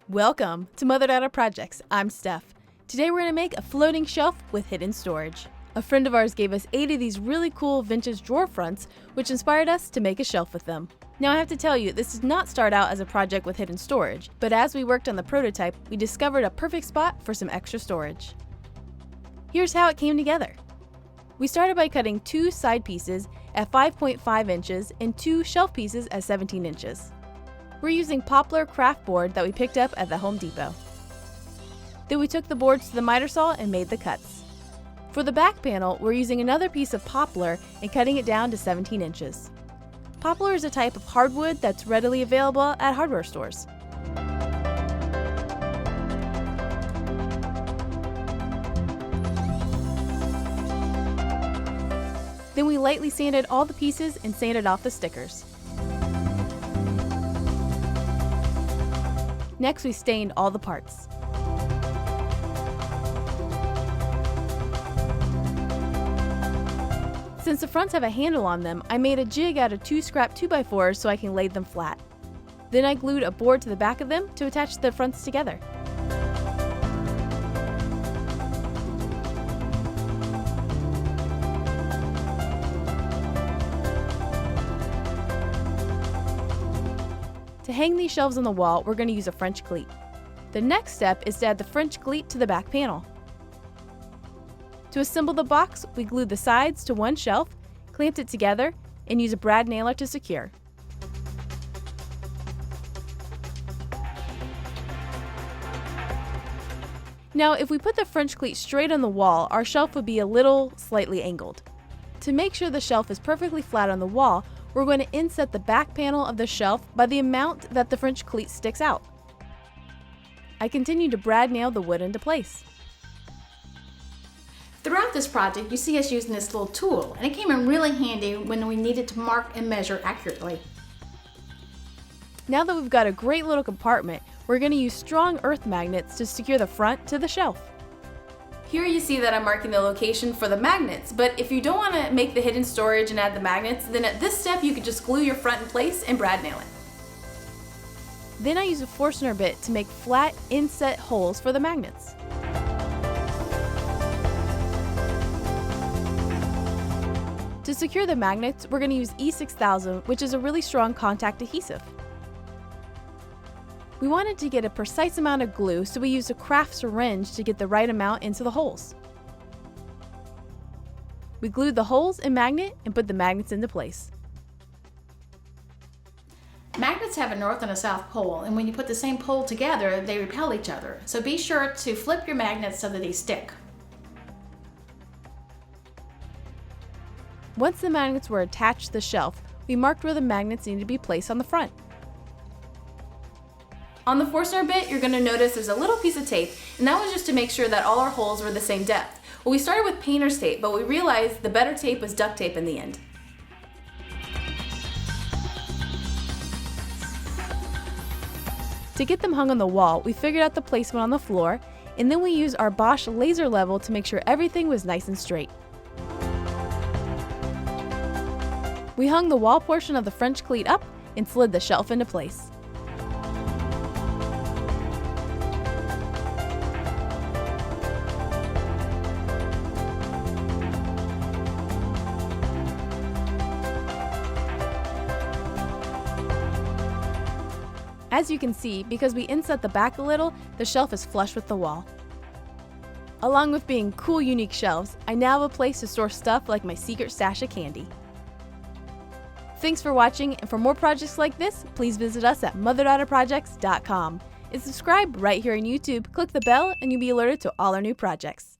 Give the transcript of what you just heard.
Welcome to Mother-Daughter Projects. I'm Steph. Today we're going to make a floating shelf with hidden storage. A friend of ours gave us 8 of these really cool vintage drawer fronts, which inspired us to make a shelf with them. Now I have to tell you, this did not start out as a project with hidden storage, but as we worked on the prototype, we discovered a perfect spot for some extra storage. Here's how it came together. We started by cutting 2 side pieces at 5.5 inches and 2 shelf pieces at 17 inches. We're using poplar craft board that we picked up at the Home Depot. Then we took the boards to the miter saw and made the cuts. For the back panel, we're using another piece of poplar and cutting it down to 17 inches. Poplar is a type of hardwood that's readily available at hardware stores. Then we lightly sanded all the pieces and sanded off the stickers. Next, we stained all the parts. Since the fronts have a handle on them, I made a jig out of 2 scrap 2x4s so I can lay them flat. Then I glued a board to the back of them to attach the fronts together. To hang these shelves on the wall, we're going to use a French cleat. The next step is to add the French cleat to the back panel. To assemble the box, we glued the sides to one shelf, clamped it together, and used a brad nailer to secure. Now, if we put the French cleat straight on the wall, our shelf would be a little slightly angled. To make sure the shelf is perfectly flat on the wall, we're going to inset the back panel of the shelf by the amount that the French cleat sticks out. I continue to brad nail the wood into place. Throughout this project, you see us using this little tool, and it came in really handy when we needed to mark and measure accurately. Now that we've got a great little compartment, we're going to use strong earth magnets to secure the front to the shelf. Here you see that I'm marking the location for the magnets, but if you don't want to make the hidden storage and add the magnets, then at this step you could just glue your front in place and brad nail it. Then I use a Forstner bit to make flat inset holes for the magnets. To secure the magnets, we're going to use E6000, which is a really strong contact adhesive. We wanted to get a precise amount of glue, so we used a craft syringe to get the right amount into the holes. We glued the holes and magnet and put the magnets into place. Magnets have a north and a south pole, and when you put the same pole together, they repel each other. So be sure to flip your magnets so that they stick. Once the magnets were attached to the shelf, we marked where the magnets needed to be placed on the front. On the Forstner bit, you're going to notice there's a little piece of tape, and that was just to make sure that all our holes were the same depth. Well, we started with painter's tape, but we realized the better tape was duct tape in the end. To get them hung on the wall, we figured out the placement on the floor, and then we used our Bosch laser level to make sure everything was nice and straight. We hung the wall portion of the French cleat up and slid the shelf into place. As you can see, because we inset the back a little, the shelf is flush with the wall. Along with being cool, unique shelves, I now have a place to store stuff like my secret stash of candy. Thanks for watching, and for more projects like this, please visit us at motherdaughterprojects.com. And subscribe right here on YouTube, click the bell, and you'll be alerted to all our new projects.